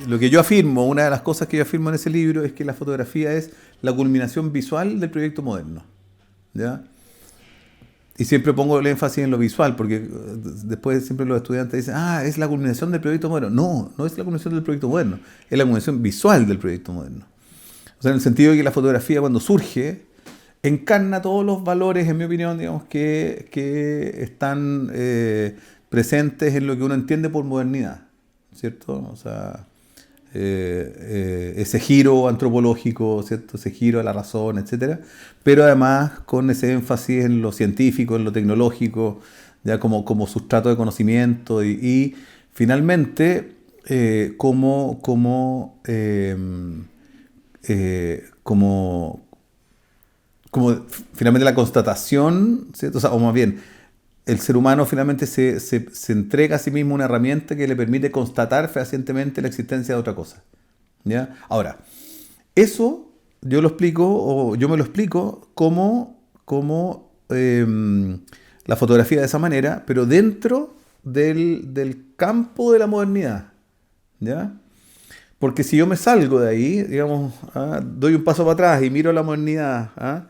lo que yo afirmo, una de las cosas que yo afirmo en ese libro es que la fotografía es la culminación visual del proyecto moderno. ¿Ya? Y siempre pongo el énfasis en lo visual, porque después siempre los estudiantes dicen, ah, es la culminación del proyecto moderno. No, no es la culminación del proyecto moderno, es la culminación visual del proyecto moderno. O sea, en el sentido de que la fotografía cuando surge encarna todos los valores, en mi opinión, digamos, que están presentes en lo que uno entiende por modernidad, ¿cierto? O sea, ese giro antropológico, ¿cierto? Ese giro a la razón, etcétera, pero además con ese énfasis en lo científico, en lo tecnológico, ya como sustrato de conocimiento y finalmente como finalmente la constatación, ¿cierto? O sea, o más bien, el ser humano finalmente se entrega a sí mismo una herramienta que le permite constatar fehacientemente la existencia de otra cosa. ¿Ya? Ahora, eso yo lo explico, o yo me lo explico como la fotografía de esa manera, pero dentro del campo de la modernidad. ¿Ya? Porque si yo me salgo de ahí, digamos, doy un paso para atrás y miro la modernidad,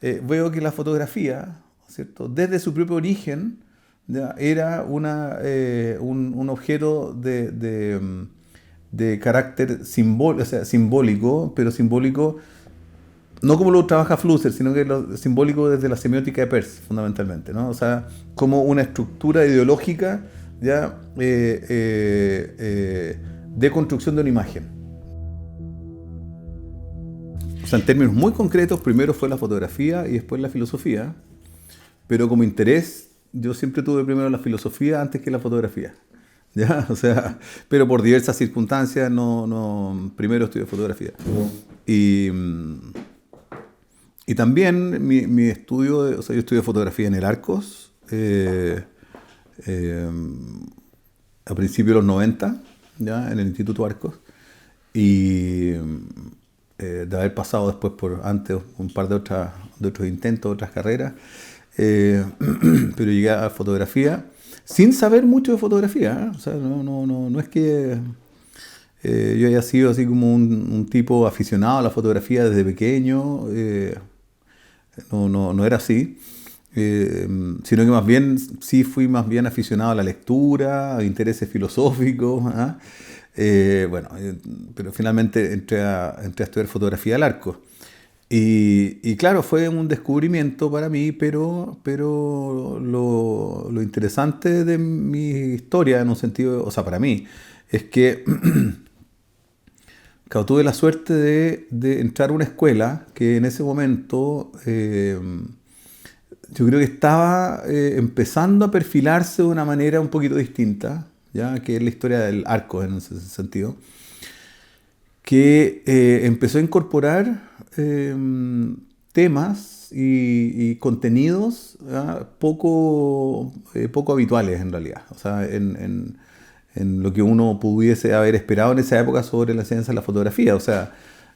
veo que la fotografía, ¿cierto? Desde su propio origen, ¿ya? Era un objeto de carácter o sea, simbólico, pero simbólico no como lo trabaja Flusser, sino que lo simbólico desde la semiótica de Peirce, fundamentalmente, ¿no? O sea, como una estructura ideológica ya de construcción de una imagen. O sea, en términos muy concretos, primero fue la fotografía y después la filosofía, pero como interés, yo siempre tuve primero la filosofía antes que la fotografía. ¿Ya? O sea, pero por diversas circunstancias, primero estudié fotografía. Y, y también mi estudio, o sea, yo estudié fotografía en el Arcos, eh, a principios de los 90, ¿ya? En el Instituto Arcos. Y de haber pasado después por antes un par de otros intentos, otras carreras, pero llegué a fotografía sin saber mucho de fotografía, ¿eh? O sea, no es que yo haya sido así como un tipo aficionado a la fotografía desde pequeño, no era así. Sino que más bien sí fui más bien aficionado a la lectura, a intereses filosóficos. ¿Ah? Bueno, pero finalmente entré a estudiar fotografía al Arco. Y claro, fue un descubrimiento para mí, pero lo interesante de mi historia, en un sentido, o sea, para mí, es que claro, tuve la suerte de entrar a una escuela que en ese momento yo creo que estaba empezando a perfilarse de una manera un poquito distinta, ya que es la historia del Arco en ese sentido, que empezó a incorporar temas y contenidos poco habituales en realidad. O sea, en lo que uno pudiese haber esperado en esa época sobre la ciencia de la fotografía. O sea,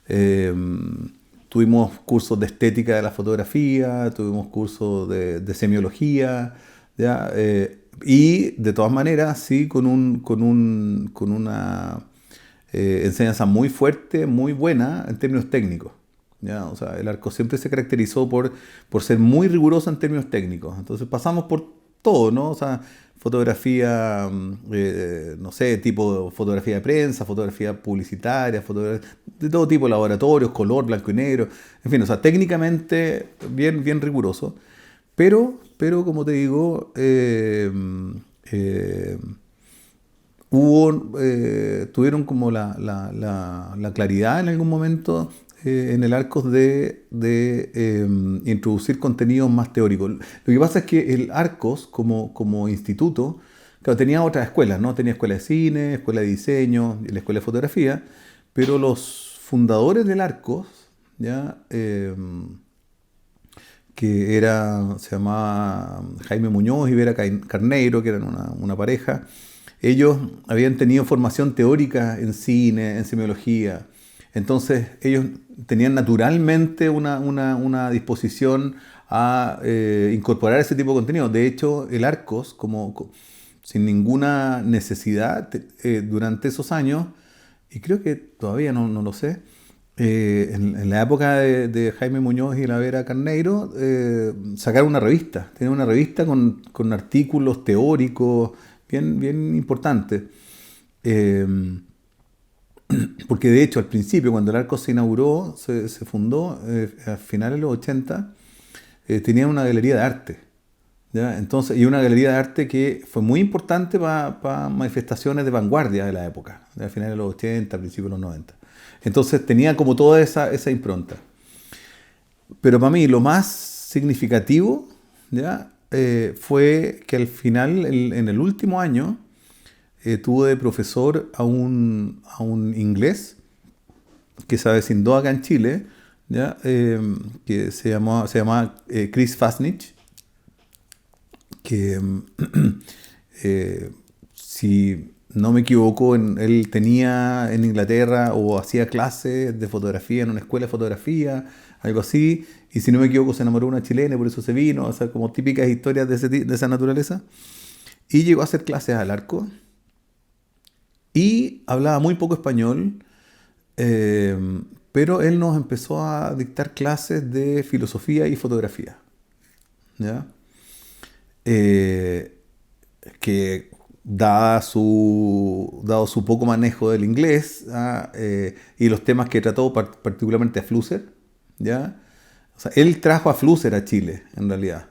eh, tuvimos cursos de estética de la fotografía, tuvimos cursos de semiología, ¿ya? Y de todas maneras, sí, con una enseñanza muy fuerte, muy buena en términos técnicos. ¿Ya? O sea, el Arco siempre se caracterizó por ser muy riguroso en términos técnicos. Entonces pasamos por todo, ¿no? O sea, fotografía, no sé, tipo fotografía de prensa, fotografía publicitaria, de todo tipo, laboratorios, color, blanco y negro, en fin, o sea, técnicamente bien riguroso, pero como te digo, eh, tuvieron como la claridad en algún momento en el Arcos de introducir contenidos más teóricos. Lo que pasa es que el Arcos, como instituto, claro, tenía otras escuelas, ¿no? Tenía escuela de cine, escuela de diseño y la escuela de fotografía, pero los fundadores del Arcos, ¿ya? Se llamaba Jaime Muñoz y Vera Carneiro, que eran una pareja. Ellos habían tenido formación teórica en cine, en semiología. Entonces ellos tenían naturalmente una disposición a incorporar ese tipo de contenido. De hecho, el Arcos, sin ninguna necesidad, durante esos años, y creo que todavía no lo sé, en la época de Jaime Muñoz y la Vera Carneiro, sacaron una revista. Tenían una revista con artículos teóricos bien importantes. Eh, Porque de hecho al principio, cuando el Arco se inauguró, se fundó, a finales de los 80, tenían una galería de arte. ¿Ya? Entonces, y una galería de arte que fue muy importante para manifestaciones de vanguardia de la época, de finales de los 80, principios de los 90. Entonces tenía como toda esa impronta. Pero para mí lo más significativo, ¿ya? Fue que al final, en el último año, tuve de profesor a un inglés que se avecindó acá en Chile, ¿ya? Que se llama Chris Fasnich, que si no me equivoco, él tenía en Inglaterra o hacía clases de fotografía en una escuela de fotografía, algo así, y si no me equivoco se enamoró de una chilena y por eso se vino, o sea, como típicas historias de esa naturaleza, y llegó a hacer clases al Arco, y hablaba muy poco español, eh, pero él nos empezó a dictar clases de filosofía y fotografía, ¿ya? Eh, que dado su poco manejo del inglés, y los temas que trató, particularmente a Flusser, ¿ya? O sea, él trajo a Flusser a Chile, en realidad,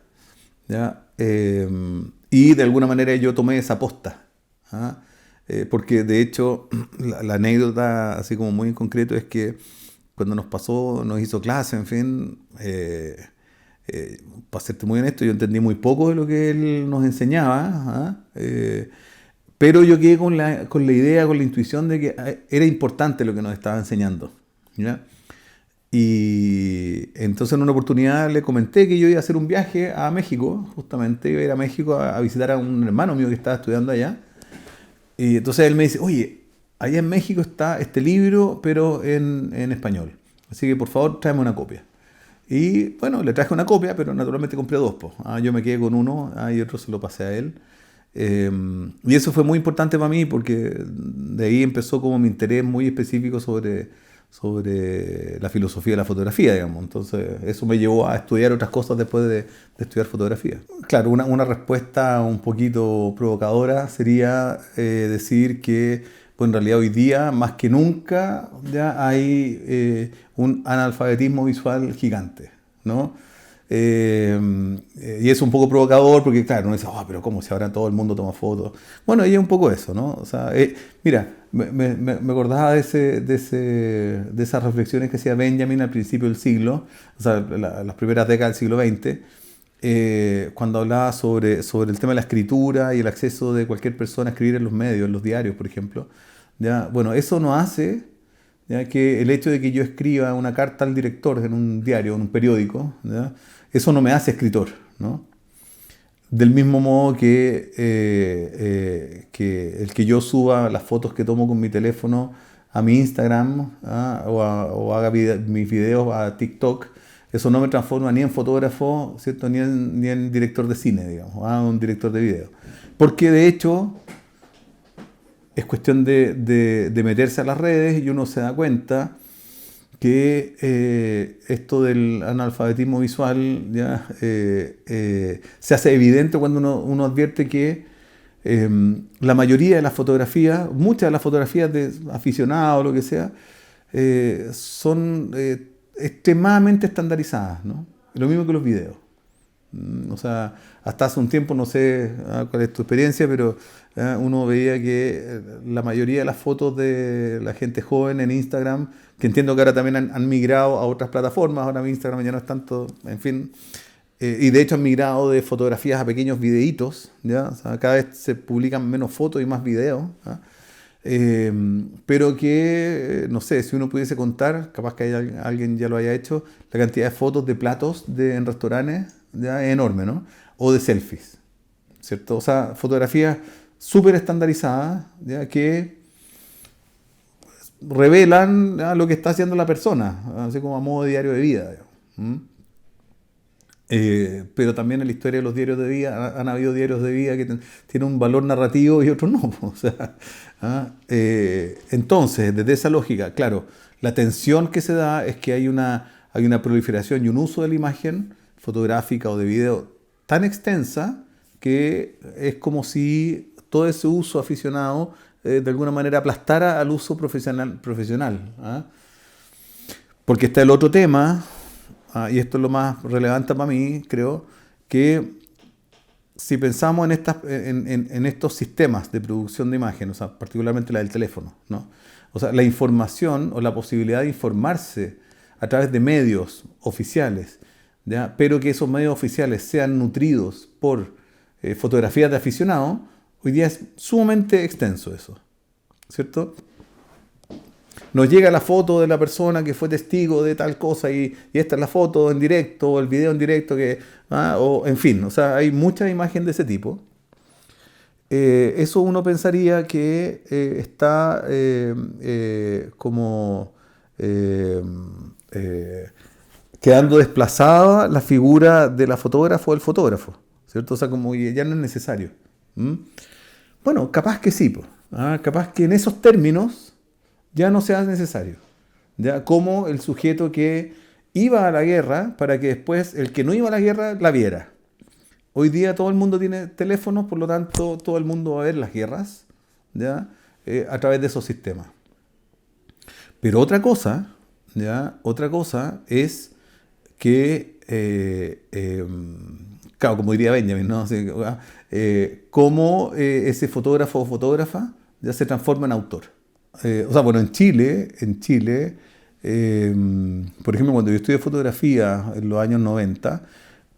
¿ya? Y de alguna manera yo tomé esa posta, ¿ah? Porque de hecho la anécdota, así como muy en concreto, es que cuando nos hizo clase, en fin, para serte muy honesto, yo entendí muy poco de lo que él nos enseñaba, ¿ah? Pero yo quedé con la idea, con la intuición de que era importante lo que nos estaba enseñando, ¿ya? Y entonces en una oportunidad le comenté que yo iba a hacer un viaje a México, justamente iba a ir a México a visitar a un hermano mío que estaba estudiando allá. Y entonces él me dice, oye, allá en México está este libro, pero en español. Así que por favor tráeme una copia. Y bueno, le traje una copia, pero naturalmente compré dos. Po. Yo me quedé con uno, y otro se lo pasé a él. Y eso fue muy importante para mí porque de ahí empezó como mi interés muy específico sobre la filosofía de la fotografía, digamos. Entonces eso me llevó a estudiar otras cosas después de estudiar fotografía. Claro, una respuesta un poquito provocadora sería decir que pues en realidad hoy día, más que nunca, ya hay un analfabetismo visual gigante, ¿no? Y es un poco provocador porque, claro, uno dice, pero ¿cómo si ahora todo el mundo toma fotos? Bueno, y es un poco eso, ¿no? O sea, mira, me acordaba de esas reflexiones que hacía Benjamin al principio del siglo, o sea, las primeras décadas del siglo XX, cuando hablaba sobre el tema de la escritura y el acceso de cualquier persona a escribir en los medios, en los diarios, por ejemplo. ¿Ya? Bueno, eso no hace, ¿ya?, que el hecho de que yo escriba una carta al director en un diario, en un periódico, ¿ya?, eso no me hace escritor, ¿no? Del mismo modo que el que yo suba las fotos que tomo con mi teléfono a mi Instagram, o haga mis videos a TikTok, eso no me transforma ni en fotógrafo, ¿cierto?, ni en director de cine, digamos, un director de video. Porque de hecho es cuestión de meterse a las redes y uno se da cuenta que esto del analfabetismo visual ya se hace evidente cuando uno advierte que la mayoría de las fotografías, muchas de las fotografías de aficionados o lo que sea, son extremadamente estandarizadas, ¿no? Lo mismo que los videos. O sea, hasta hace un tiempo, no sé cuál es tu experiencia, pero uno veía que la mayoría de las fotos de la gente joven en Instagram, que entiendo que ahora también han migrado a otras plataformas, ahora mi Instagram ya no es tanto, en fin, y de hecho han migrado de fotografías a pequeños videitos, ¿ya? O sea, cada vez se publican menos fotos y más videos, ¿ah? Pero que, no sé, si uno pudiese contar, capaz que alguien ya lo haya hecho, la cantidad de fotos de platos en restaurantes ya es enorme, ¿no? O de selfies, ¿cierto? O sea, fotografías súper estandarizadas, ya, que revelan, ¿ya?, lo que está haciendo la persona, así como a modo de diario de vida, digamos. Pero también en la historia de los diarios de vida han habido diarios de vida que tienen un valor narrativo y otros no. O sea, entonces, desde esa lógica, claro, la tensión que se da es que hay una proliferación y un uso de la imagen fotográfica o de video tan extensa que es como si todo ese uso aficionado de alguna manera aplastara al uso profesional. Porque está el otro tema, y esto es lo más relevante para mí, creo, que si pensamos en estos sistemas de producción de imagen, o sea, particularmente la del teléfono, ¿no? O sea, la información o la posibilidad de informarse a través de medios oficiales, ¿ya? Pero que esos medios oficiales sean nutridos por fotografías de aficionados, hoy día es sumamente extenso eso, ¿cierto? Nos llega la foto de la persona que fue testigo de tal cosa y esta es la foto en directo o el video en directo o en fin, o sea, hay mucha imagen de ese tipo. Eso uno pensaría que está como quedando desplazada la figura de la fotógrafa o el fotógrafo, ¿cierto? O sea, como que ya no es necesario. ¿Mm? Bueno, capaz que sí, pues. Capaz que en esos términos ya no sea necesario. ¿Ya? Como el sujeto que iba a la guerra para que después el que no iba a la guerra la viera. Hoy día todo el mundo tiene teléfonos, por lo tanto todo el mundo va a ver las guerras, ¿ya? A través de esos sistemas. Pero otra cosa, ¿ya? Otra cosa es que, claro, como diría Benjamin, ¿no? Así, cómo ese fotógrafo o fotógrafa ya se transforma en autor. O sea, bueno, en Chile, por ejemplo, cuando yo estudié fotografía en los años 90,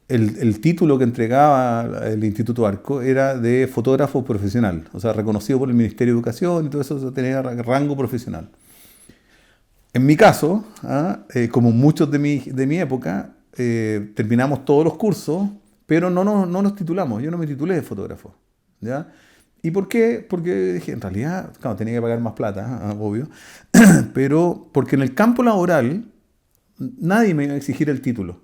el título que entregaba el Instituto Arco era de fotógrafo profesional, o sea, reconocido por el Ministerio de Educación y todo eso tenía rango profesional. En mi caso, como muchos de mi época, terminamos todos los cursos, pero no nos titulamos. Yo no me titulé de fotógrafo, ¿ya? ¿Y por qué? Porque dije, en realidad, claro, tenía que pagar más plata, obvio, pero porque en el campo laboral nadie me iba a exigir el título.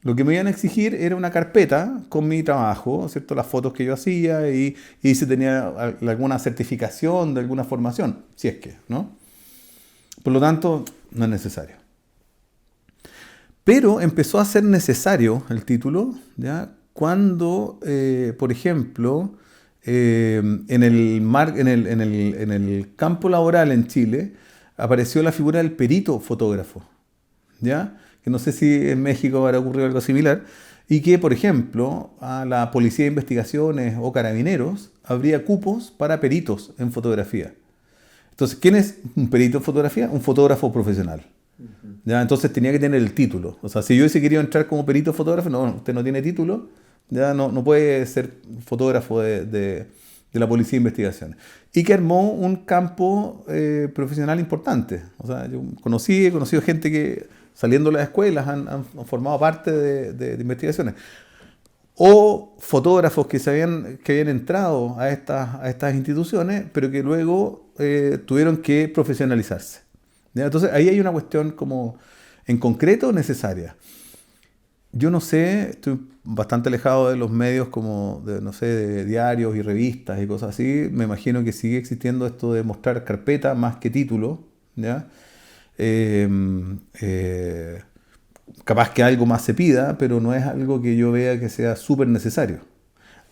Lo que me iban a exigir era una carpeta con mi trabajo, ¿cierto? Las fotos que yo hacía y si tenía alguna certificación de alguna formación, si es que, ¿no? Por lo tanto, no es necesario. Pero empezó a ser necesario el título, ¿ya? Cuando, por ejemplo, en el campo laboral en Chile apareció la figura del perito fotógrafo, ¿ya? Que no sé si en México habrá ocurrido algo similar, y que, por ejemplo, a la Policía de Investigaciones o Carabineros habría cupos para peritos en fotografía. Entonces, ¿quién es un perito en fotografía? Un fotógrafo profesional. ¿Ya? Entonces tenía que tener el título. O sea, si yo hubiese querido entrar como perito fotógrafo, no, usted no tiene título, ya no puede ser fotógrafo de la Policía de Investigaciones. Y que armó un campo profesional importante. O sea, yo he conocido gente que saliendo de las escuelas han formado parte de investigaciones. O fotógrafos que habían entrado a estas instituciones, pero que luego tuvieron que profesionalizarse. ¿Ya? Entonces ahí hay una cuestión como en concreto necesaria. Yo no sé, estoy bastante alejado de los medios como, no sé, de diarios y revistas y cosas así. Me imagino que sigue existiendo esto de mostrar carpeta más que título, ¿ya? Capaz que algo más se pida, pero no es algo que yo vea que sea súper necesario.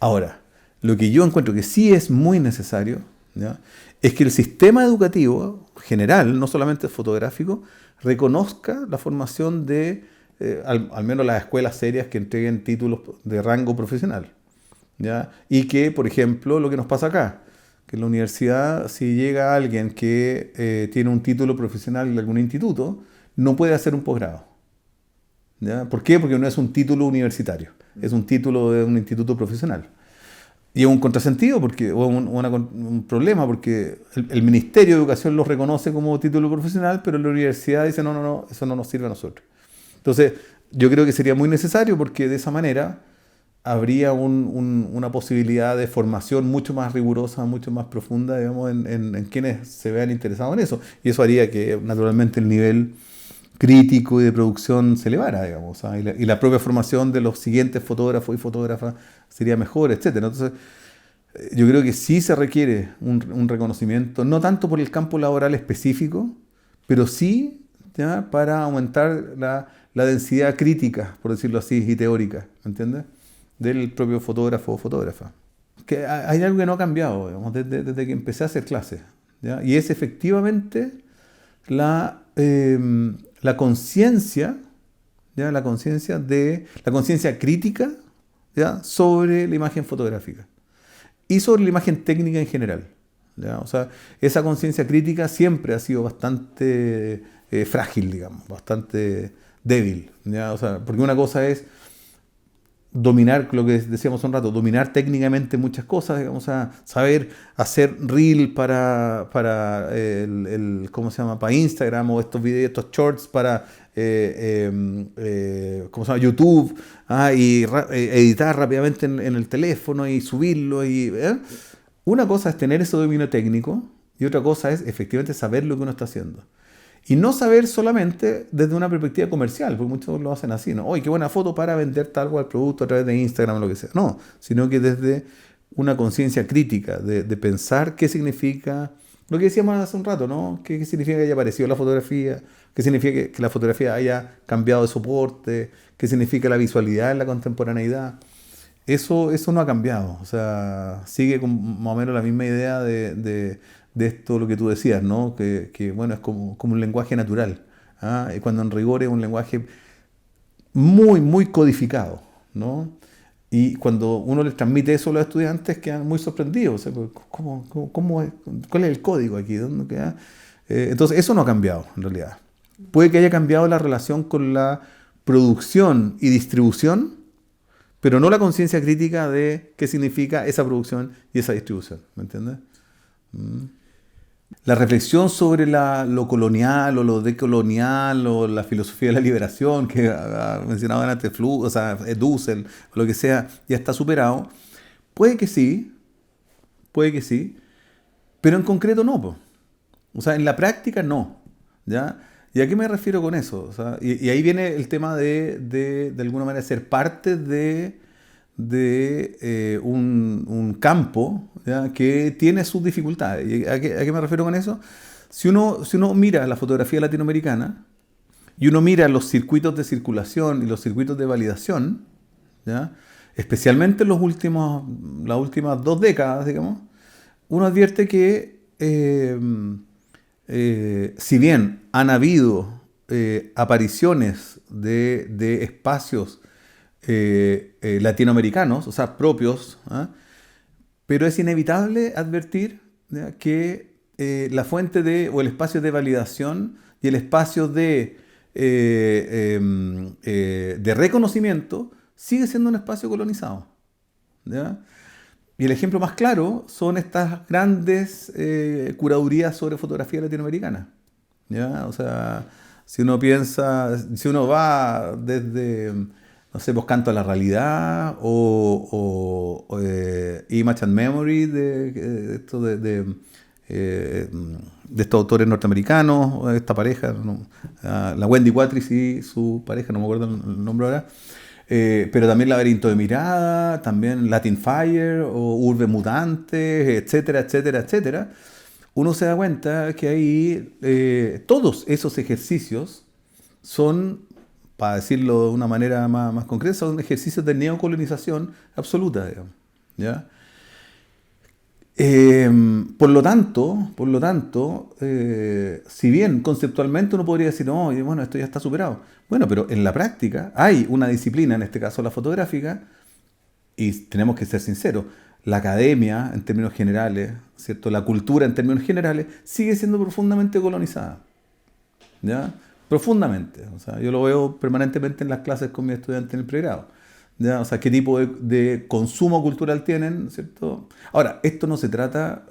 Ahora, lo que yo encuentro que sí es muy necesario, ¿ya? Es que el sistema educativo general, no solamente fotográfico, reconozca la formación de, al menos las escuelas serias que entreguen títulos de rango profesional, ¿ya? Y que, por ejemplo, lo que nos pasa acá, que en la universidad, si llega alguien que tiene un título profesional en algún instituto, no puede hacer un posgrado. ¿Ya? ¿Por qué? Porque no es un título universitario, es un título de un instituto profesional. Y es un contrasentido, un problema, porque el Ministerio de Educación lo reconoce como título profesional, pero la universidad dice, no, eso no nos sirve a nosotros. Entonces, yo creo que sería muy necesario porque de esa manera habría una posibilidad de formación mucho más rigurosa, mucho más profunda, digamos, en quienes se vean interesados en eso. Y eso haría que, naturalmente, el nivel crítico y de producción se elevara, digamos, ¿sabes? Y la propia formación de los siguientes fotógrafos y fotógrafas sería mejor, etcétera. Entonces, yo creo que sí se requiere un reconocimiento, no tanto por el campo laboral específico, pero sí, ¿ya?, para aumentar la densidad crítica, por decirlo así, y teórica, ¿me entiendes? Del propio fotógrafo o fotógrafa. Que hay algo que no ha cambiado, digamos, desde que empecé a hacer clases, ¿ya? Y es efectivamente la conciencia, ¿ya? La conciencia crítica, ¿ya?, sobre la imagen fotográfica y sobre la imagen técnica en general, ¿ya? O sea, esa conciencia crítica siempre ha sido bastante frágil, digamos, bastante débil, ¿ya? O sea, porque una cosa es dominar, lo que decíamos hace un rato, dominar técnicamente muchas cosas, digamos, a saber hacer reel para ¿cómo se llama? Para Instagram, o estos videos, estos shorts para ¿cómo se llama? YouTube, y editar rápidamente en el teléfono y subirlo. Una cosa es tener ese dominio técnico y otra cosa es efectivamente saber lo que uno está haciendo. Y no saber solamente desde una perspectiva comercial, porque muchos lo hacen así, ¿no? Oye, qué buena foto para vender tal cual producto a través de Instagram o lo que sea. No, sino que desde una conciencia crítica de pensar qué significa, lo que decíamos hace un rato, ¿no? ¿Qué significa que haya aparecido la fotografía? ¿Qué significa que la fotografía haya cambiado de soporte? ¿Qué significa la visualidad en la contemporaneidad? Eso no ha cambiado, o sea, sigue con más o menos la misma idea de esto, lo que tú decías, ¿no? Bueno, es como un lenguaje natural, ¿ah? Y cuando en rigor es un lenguaje muy, muy codificado, ¿no? Y cuando uno les transmite eso a los estudiantes quedan muy sorprendidos, o sea, ¿cómo es? ¿Cuál es el código aquí? ¿Dónde queda? Entonces, eso no ha cambiado, en realidad. Puede que haya cambiado la relación con la producción y distribución, pero no la conciencia crítica de qué significa esa producción y esa distribución, ¿me entiendes? La reflexión sobre lo colonial o lo decolonial o la filosofía de la liberación que mencionaban antes, o sea, Dussel o lo que sea, ya está superado. Puede que sí, pero en concreto no, po. O sea, en la práctica no, ¿ya? ¿Y a qué me refiero con eso? O sea, y ahí viene el tema de alguna manera ser parte de un campo, ¿ya?, que tiene sus dificultades. ¿Y a qué me refiero con eso? Si uno mira la fotografía latinoamericana y uno mira los circuitos de circulación y los circuitos de validación, ¿ya?, especialmente en las últimas 2 décadas, digamos, uno advierte que si bien han habido apariciones de espacios latinoamericanos, o sea, propios, ¿ah?, pero es inevitable advertir, ¿ya?, que la fuente o el espacio de validación y el espacio de reconocimiento sigue siendo un espacio colonizado, ¿ya? Y el ejemplo más claro son estas grandes curadurías sobre fotografía latinoamericana, ¿ya? O sea, si uno va desde, no sé, pues Canto a la Realidad o Image and Memory de estos autores norteamericanos, esta pareja, ¿no? La Wendy Watris y su pareja, no me acuerdo el nombre ahora. Pero también Laberinto de Mirada, también Latin Fire o Urbe Mutantes, etcétera, etcétera, etcétera. Uno se da cuenta que ahí todos esos ejercicios son, para decirlo de una manera más concreta, son ejercicios de neocolonización absoluta, digamos, ¿ya? Por lo tanto, si bien conceptualmente uno podría decir, no, bueno, esto ya está superado. Bueno, pero en la práctica hay una disciplina, en este caso la fotográfica, y tenemos que ser sinceros, la academia en términos generales, ¿cierto? La cultura en términos generales, sigue siendo profundamente colonizada, ¿ya? Profundamente. O sea, yo lo veo permanentemente en las clases con mis estudiantes en el pregrado, ¿ya? O sea, qué tipo de consumo cultural tienen, ¿cierto? Ahora, esto no se trata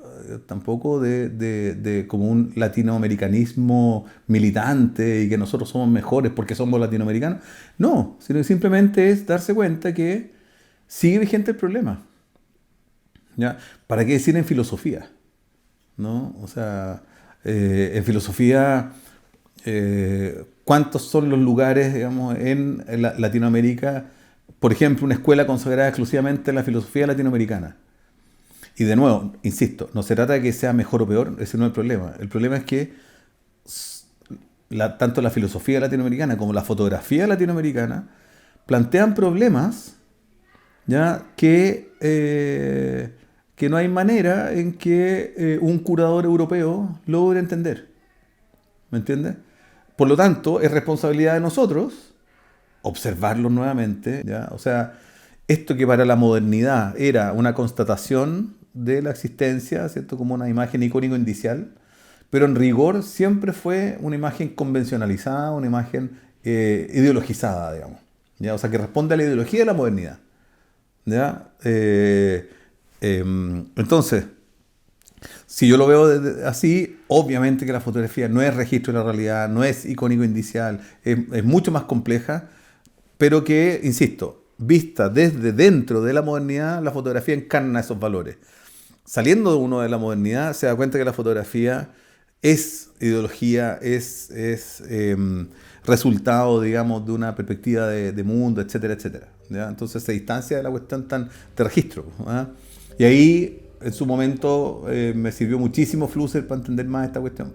tampoco de como un latinoamericanismo militante y que nosotros somos mejores porque somos latinoamericanos. No, sino que simplemente es darse cuenta que sigue vigente el problema, ¿ya? ¿Para qué decir en filosofía? ¿No? O sea, en filosofía ¿Cuántos son los lugares, digamos, en Latinoamérica? Por ejemplo, una escuela consagrada exclusivamente a la filosofía latinoamericana. Y de nuevo, insisto, no se trata de que sea mejor o peor, ese no es el problema. El problema es que tanto la filosofía latinoamericana como la fotografía latinoamericana plantean problemas, ¿ya? Que no hay manera en que un curador europeo logre entender. ¿Me entiendes? Por lo tanto, es responsabilidad de nosotros observarlos nuevamente, ¿ya? O sea, esto que para la modernidad era una constatación de la existencia, ¿cierto? Como una imagen icónico-indicial, pero en rigor siempre fue una imagen convencionalizada, una imagen ideologizada, digamos, ¿ya? O sea, que responde a la ideología de la modernidad, ¿ya? Entonces, si yo lo veo así, obviamente que la fotografía no es registro de la realidad, no es icónico indicial, es mucho más compleja, pero que, insisto, vista desde dentro de la modernidad, la fotografía encarna esos valores. Saliendo de uno de la modernidad, se da cuenta que la fotografía es ideología, es resultado, digamos, de una perspectiva de mundo, etcétera, etcétera, ¿ya? Entonces se distancia de la cuestión de registro, ¿ah? Y ahí, en su momento, me sirvió muchísimo Flusser para entender más esta cuestión.